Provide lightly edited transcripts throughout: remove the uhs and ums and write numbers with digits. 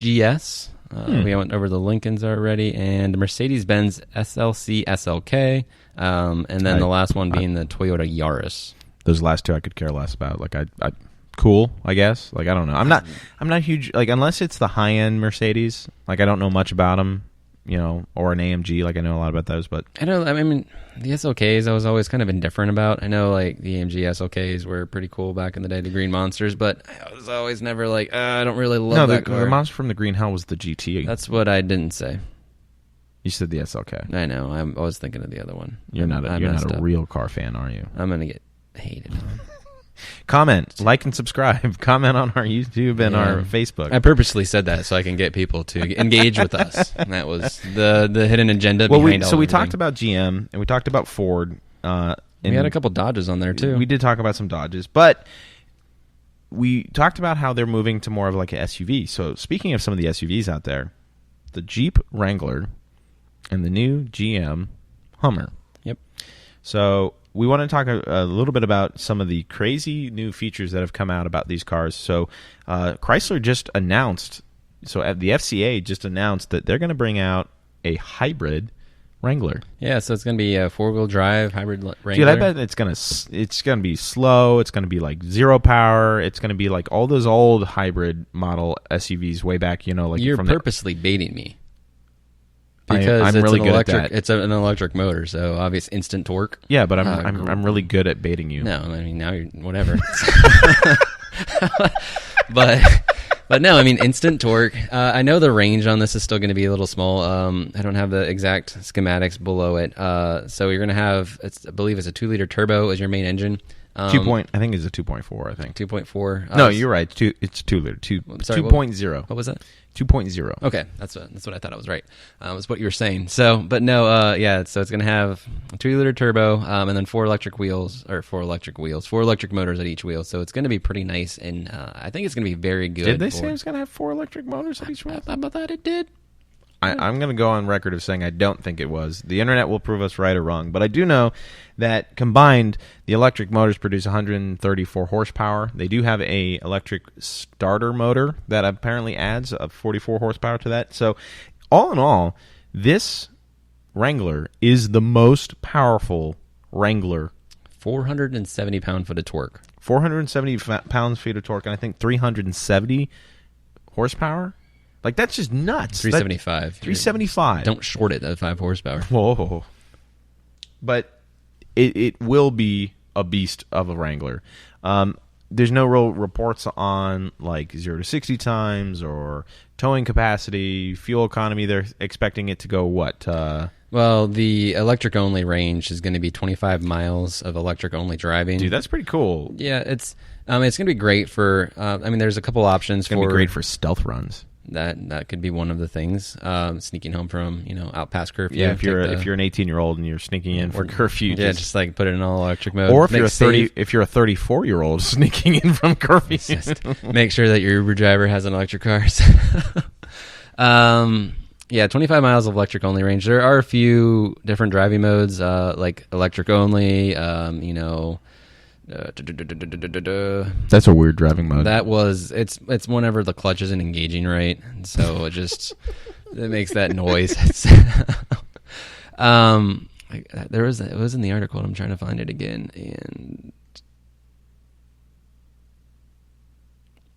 GS. We went over the Lincolns already, and the Mercedes-Benz SLC SLK, and then the last one being the Toyota Yaris. Those last two I could care less about. Like I cool, I guess. Like I don't know. I'm not huge. Like unless it's the high end Mercedes. Like I don't know much about them. You know, or an AMG. Like I know a lot about those, but I mean, the SLKs I was always kind of indifferent about. I know like the AMG SLKs were pretty cool back in the day, the Green Monsters, but I was always never like, I don't really love that car. The monster from the Green Hell was the GT. That's what I didn't say. You said the SLK. I know. I was thinking of the other one. You're not a real car fan, are you? I'm gonna get hated on. Comment, like, and subscribe. Comment on our YouTube and our Facebook. I purposely said that so I can get people to engage with us. And that was the hidden agenda behind all. So we talked about GM and we talked about Ford. And we had a couple Dodges on there too. We did talk about some Dodges, but we talked about how they're moving to more of like an SUV. So speaking of some of the SUVs out there, the Jeep Wrangler and the new GM Hummer. Yep. So we want to talk a little bit about some of the crazy new features that have come out about these cars. So Chrysler just announced, so the FCA just announced that they're going to bring out a hybrid Wrangler. Yeah, so it's going to be a four-wheel drive hybrid Wrangler. Dude, I bet it's going to be slow. It's going to be like zero power. It's going to be like all those old hybrid model SUVs way back. You know, like you're purposely baiting me. Because I'm really good at that. It's an electric motor, so obvious instant torque. Yeah, but I'm really good at baiting you. No, I mean now you're whatever. but no, I mean instant torque. I know the range on this is still going to be a little small. I don't have the exact schematics below it. So you're going to have, I believe it's a 2-liter turbo as your main engine. I think it's a 2.4. I think 2.4. No, you're right. It's 2-liter. 2.0. What was that? 2.0. Okay, that's what I thought I was right. Was what you were saying. So, but no, yeah. So it's going to have a 2-liter turbo, and then 4 electric motors at each wheel. So it's going to be pretty nice, and I think it's going to be very good. Did they say it was going to have 4 electric motors at each wheel? I thought it did. I'm going to go on record of saying I don't think it was. The internet will prove us right or wrong, but I do know that combined, the electric motors produce 134 horsepower. They do have a electric starter motor that apparently adds 44 horsepower to that. So, all in all, this Wrangler is the most powerful Wrangler. 470 pound-foot of torque. 470 pounds-feet of torque, and I think 370 horsepower. Like, that's just nuts. 375. 375. Don't short it at 5 horsepower. Whoa. But it will be a beast of a Wrangler. There's no real reports on, like, 0 to 60 times or towing capacity, fuel economy. They're expecting it to go what? Well, the electric-only range is going to be 25 miles of electric-only driving. Dude, that's pretty cool. Yeah, it's going to be great for... there's a couple options for... It's going to be great for stealth runs. That could be one of the things. Sneaking home from out past curfew. Yeah, if you're an 18-year-old and you're sneaking in for curfew, just like put it in all electric mode. Or if you're a 34-year-old sneaking in from curfew, make sure that your Uber driver has an electric car. 25 miles of electric only range. There are a few different driving modes, like electric only. That's a weird driving mode. It's whenever the clutch isn't engaging right, so it just it makes that noise. It was in the article. I'm trying to find it again. And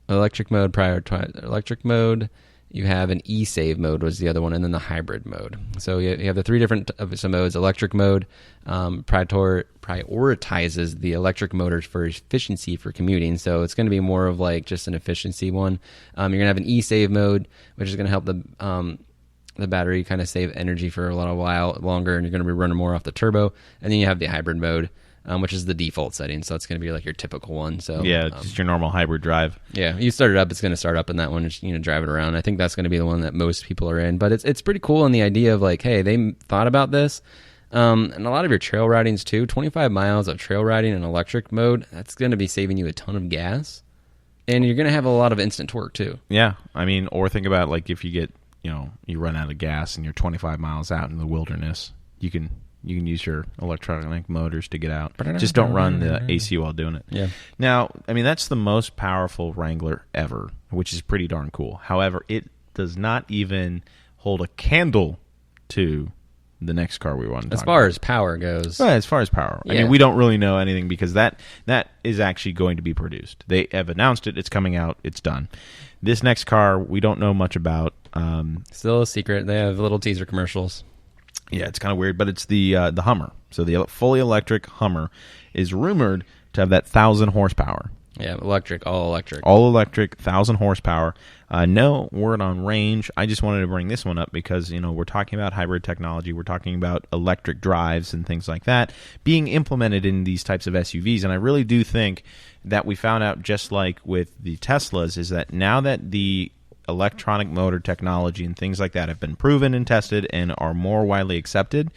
electric mode. You have an e-save mode was the other one, and then the hybrid mode. So you have the 3 different modes. Electric mode prioritizes the electric motors for efficiency for commuting. So it's going to be more of like just an efficiency one. You're going to have an e-save mode, which is going to help the battery kind of save energy for a little while longer, and you're going to be running more off the turbo. And then you have the hybrid mode, which is the default setting, so it's going to be like your typical one. So yeah, just your normal hybrid drive. Yeah, you start it up, it's going to start up in that one, just, drive it around. I think that's going to be the one that most people are in, but it's pretty cool in the idea of like, hey, they thought about this, and a lot of your trail ridings too. 25 miles of trail riding in electric mode, that's going to be saving you a ton of gas, and you're going to have a lot of instant torque too. Yeah, or think about like if you get you run out of gas and you're 25 miles out in the wilderness, you can use your electronic motors to get out. Just don't run the AC while doing it. Yeah. Now, that's the most powerful Wrangler ever, which is pretty darn cool. However, it does not even hold a candle to the next car we want to As talk far about. as power goes. Well, as far as power. I Yeah. mean, we don't really know anything because that is actually going to be produced. They have announced it. It's coming out. It's done. This next car, we don't know much about. Still a secret. They have little teaser commercials. Yeah, it's kind of weird, but it's the Hummer. So the fully electric Hummer is rumored to have that 1,000 horsepower. Yeah, electric, all electric. All electric, 1,000 horsepower. No word on range. I just wanted to bring this one up because, we're talking about hybrid technology. We're talking about electric drives and things like that being implemented in these types of SUVs. And I really do think that we found out, just like with the Teslas, is that now that the electronic motor technology and things like that have been proven and tested and are more widely accepted,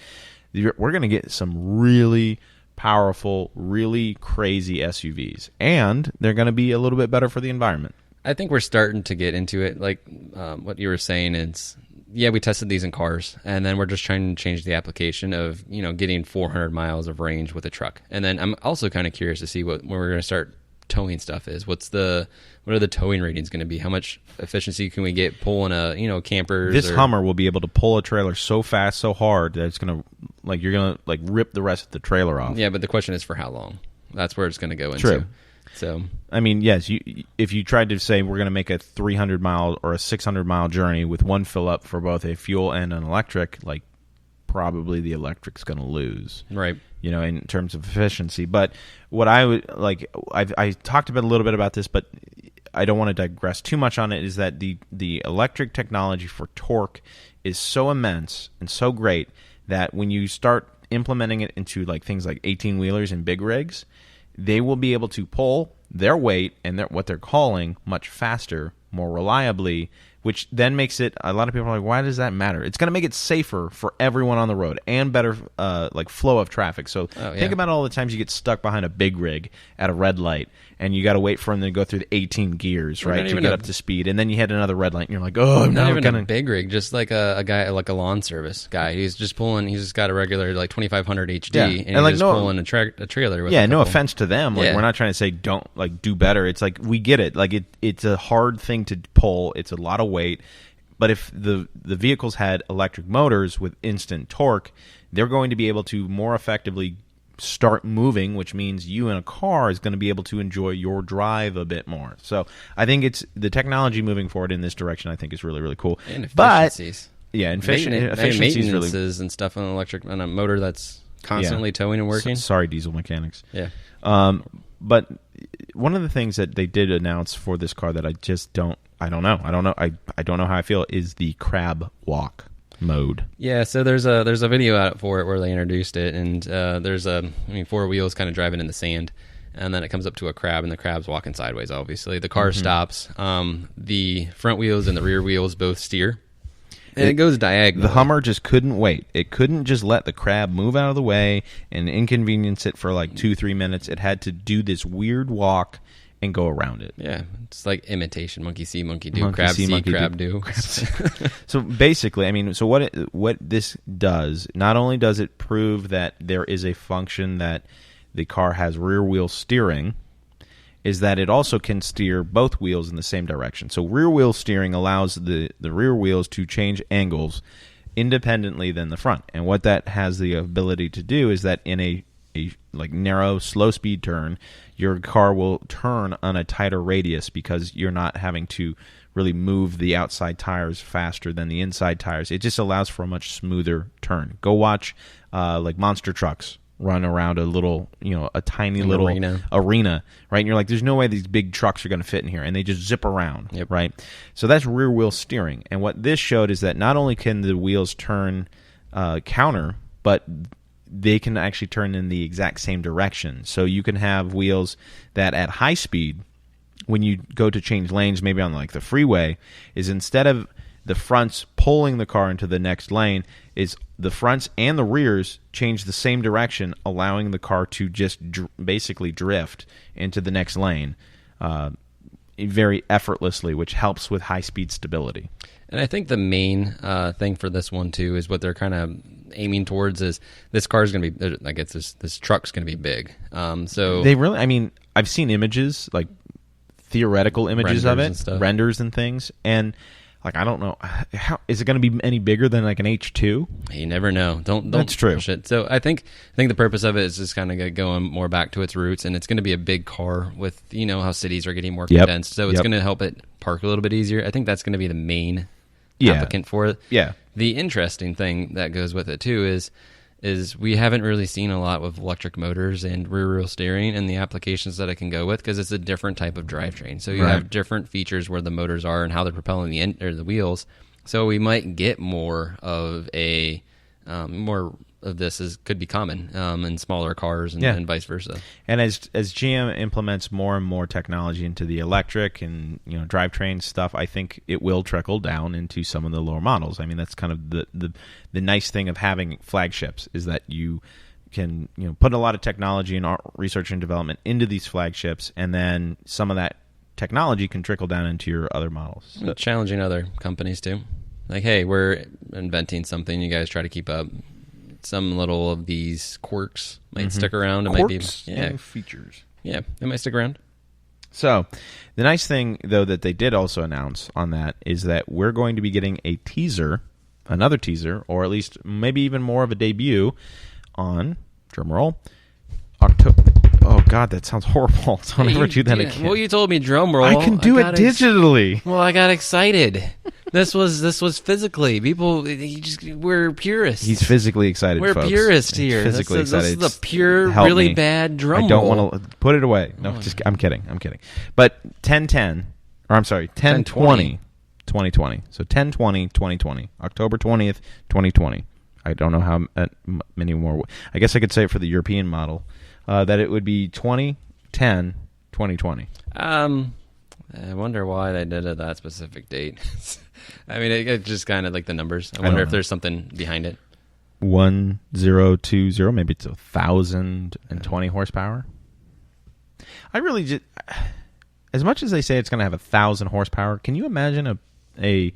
we're going to get some really powerful, really crazy SUVs, and they're going to be a little bit better for the environment. I think we're starting to get into it. Like what you were saying is, yeah, we tested these in cars, and then we're just trying to change the application of getting 400 miles of range with a truck. And then I'm also kind of curious to see when we're going to start towing stuff is. What are the towing ratings going to be? How much efficiency can we get pulling a campers? This Hummer will be able to pull a trailer so fast, so hard that it's going to you're going to rip the rest of the trailer off. Yeah, but the question is for how long? That's where it's going to go into. True. So I mean, yes, if you tried to say we're going to make a 300 mile or a 600 mile journey with one fill up for both a fuel and an electric, probably the electric's going to lose. Right. In terms of efficiency. But what I would I talked about a little bit about this, but I don't want to digress too much on it, is that the electric technology for torque is so immense and so great that when you start implementing it into things like 18-wheelers and big rigs, they will be able to pull their weight and what they're calling much faster, more reliably, which then makes it, a lot of people are like, why does that matter? It's going to make it safer for everyone on the road and better flow of traffic. So think about all the times you get stuck behind a big rig at a red light and you got to wait for them to go through the 18 gears, right, to get up to speed. And then you hit another red light and you're like, oh, I'm not never even going to... a big rig, just like a guy, like a lawn service guy. He's just got a regular 2500 HD and he's just pulling a trailer with no offense to them. We're not trying to say don't do better. It's we get it. It's a hard thing to pull. It's a lot of weight. But if the vehicles had electric motors with instant torque, they're going to be able to more effectively start moving, which means you in a car is going to be able to enjoy your drive a bit more. So I think it's the technology moving forward in this direction. I think is really, really cool. And efficiencies. Efficiencies really, and stuff on a motor that's constantly towing and working. Sorry, diesel mechanics. Yeah. But one of the things that they did announce for this car that I just don't know how I feel is the crab walk mode. Yeah, so there's a video out for it where they introduced it, and there's four wheels kind of driving in the sand, and then it comes up to a crab, and the crab's walking sideways, obviously. The car stops. The front wheels and the rear wheels both steer, and it goes diagonal. The Hummer just couldn't wait. It couldn't just let the crab move out of the way and inconvenience it for 2-3 minutes. It had to do this weird walk and go around it. Yeah, it's like imitation. Monkey see, monkey do. Crab see, crab do. So basically, so what this does, not only does it prove that there is a function that the car has rear wheel steering, is that it also can steer both wheels in the same direction. So rear wheel steering allows the rear wheels to change angles independently than the front. And what that has the ability to do is that in a narrow, slow speed turn, your car will turn on a tighter radius because you're not having to really move the outside tires faster than the inside tires. It just allows for a much smoother turn. Go watch monster trucks run around a tiny little arena, right? And you're like, there's no way these big trucks are going to fit in here, and they just zip around, yep. Right? So that's rear wheel steering. And what this showed is that not only can the wheels turn counter, but they can actually turn in the exact same direction. So you can have wheels that at high speed, when you go to change lanes, maybe on the freeway, is instead of the fronts pulling the car into the next lane, is the fronts and the rears change the same direction, allowing the car to just basically drift into the next lane very effortlessly, which helps with high-speed stability. And I think the main thing for this one, too, is what they're kind of aiming towards is this car is going to be, this truck's going to be big. So they really, I've seen images, theoretical images of it, and renders and things, and Like, I don't know. How is it going to be any bigger than like an H2? You never know. Don't That's true. push it. So I think the purpose of it is just kind of going more back to its roots, and it's going to be a big car with, how cities are getting more condensed. So it's going to help it park a little bit easier. I think that's going to be the main applicant for it. Yeah. The interesting thing that goes with it too is we haven't really seen a lot with electric motors and rear wheel steering and the applications that it can go with, because it's a different type of drivetrain. So you have different features where the motors are and how they're propelling the wheels. So we might get more of more of this could be common in smaller cars and vice versa. And as GM implements more and more technology into the electric and drivetrain stuff, I think it will trickle down into some of the lower models. I mean, that's kind of the nice thing of having flagships, is that you can put a lot of technology and research and development into these flagships, and then some of that technology can trickle down into your other models. So, challenging other companies too. Like, hey, we're inventing something, you guys try to keep up. Some little of these quirks might stick around. It Quirks might be and features. Yeah, it might stick around. So, the nice thing, though, that they did also announce on that is that we're going to be getting a teaser, another teaser, or at least maybe even more of a debut on, drumroll, October. Oh, God, that sounds horrible. Don't ever do that again. Well, you told me drum roll. I can do it digitally. Well, I got excited. This was physically. People, we're purists. He's physically excited, We're folks. purists here. Physically excited. This is the pure, really bad drum roll. I don't want to put it away. No, I'm kidding. But 10/20, 2020. So 10/20/2020, October 20th, 2020. I don't know how many more. I guess I could say it for the European model, that it would be 20/10/2020. I wonder why they did it that specific date. I mean, it just kind of like the numbers. I wonder if there's something behind it. 1020, maybe it's 1,020 horsepower. I really just, as much as they say it's going to have 1,000 horsepower, can you imagine a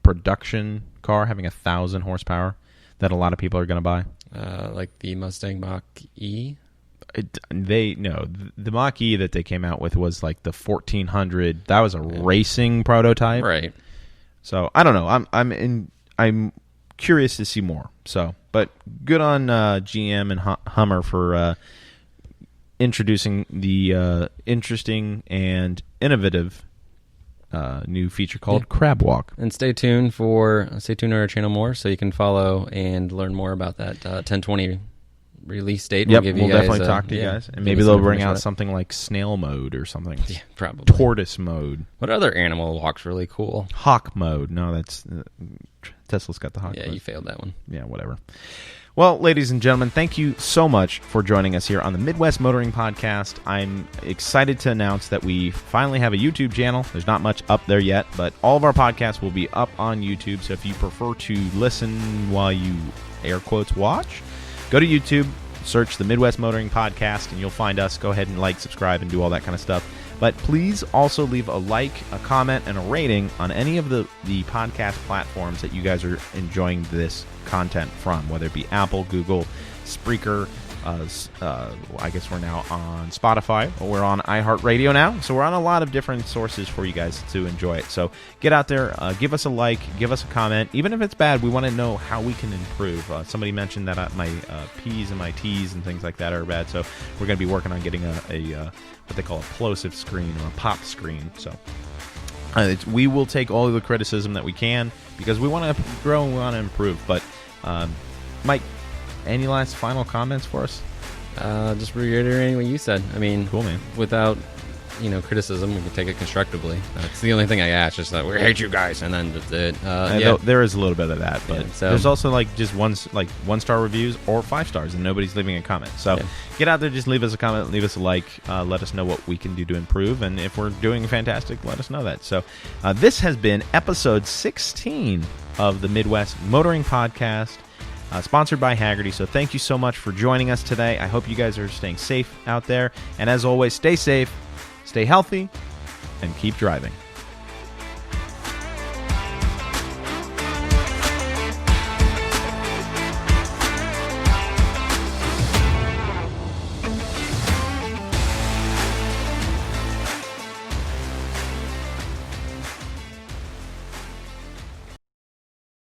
production car having 1,000 horsepower that a lot of people are going to buy? Like the Mustang Mach-E? The Mach-E that they came out with was like the 1400. That was a racing prototype, right? So I don't know. I'm curious to see more. So, but good on GM and Hummer for introducing the interesting and innovative new feature called Crab Walk. And stay tuned to our channel more, so you can follow and learn more about that 10/20 release date. We'll definitely talk to you guys, and maybe they'll bring out something like snail mode or something. Yeah, probably tortoise mode. What other animal walks really cool? Hawk mode. No, that's Tesla's got the hawk. Yeah, mode. You failed that one. Yeah, whatever. Well, ladies and gentlemen, thank you so much for joining us here on the Midwest Motoring Podcast. I'm excited to announce that we finally have a YouTube channel. There's not much up there yet, but all of our podcasts will be up on YouTube. So if you prefer to listen while you air quotes watch, go to YouTube, search the Midwest Motoring Podcast, and you'll find us. Go ahead and like, subscribe, and do all that kind of stuff. But please also leave a like, a comment, and a rating on any of the podcast platforms that you guys are enjoying this content from, whether it be Apple, Google, Spreaker. I guess we're now on Spotify, or we're on iHeartRadio now. So we're on a lot of different sources for you guys to enjoy it. So get out there, give us a like, give us a comment. Even if it's bad, we want to know how we can improve. Somebody mentioned that my P's and my T's and things like that are bad. So we're going to be working on getting a what they call a plosive screen or a pop screen. So we will take all of the criticism that we can, because we want to grow and we want to improve. But Mike, any last final comments for us? Just reiterating what you said. I mean, cool, man. Without criticism, we can take it constructively. That's the only thing I ask. Just that we hate you guys, and then that's it. There is a little bit of that, but there's also just one-star reviews or 5 stars, and nobody's leaving a comment. So get out there, just leave us a comment, leave us a like, let us know what we can do to improve, and if we're doing fantastic, let us know that. So this has been episode 16 of the Midwest Motoring Podcast. Sponsored by Hagerty. So thank you so much for joining us today. I hope you guys are staying safe out there. And as always, stay safe, stay healthy, and keep driving.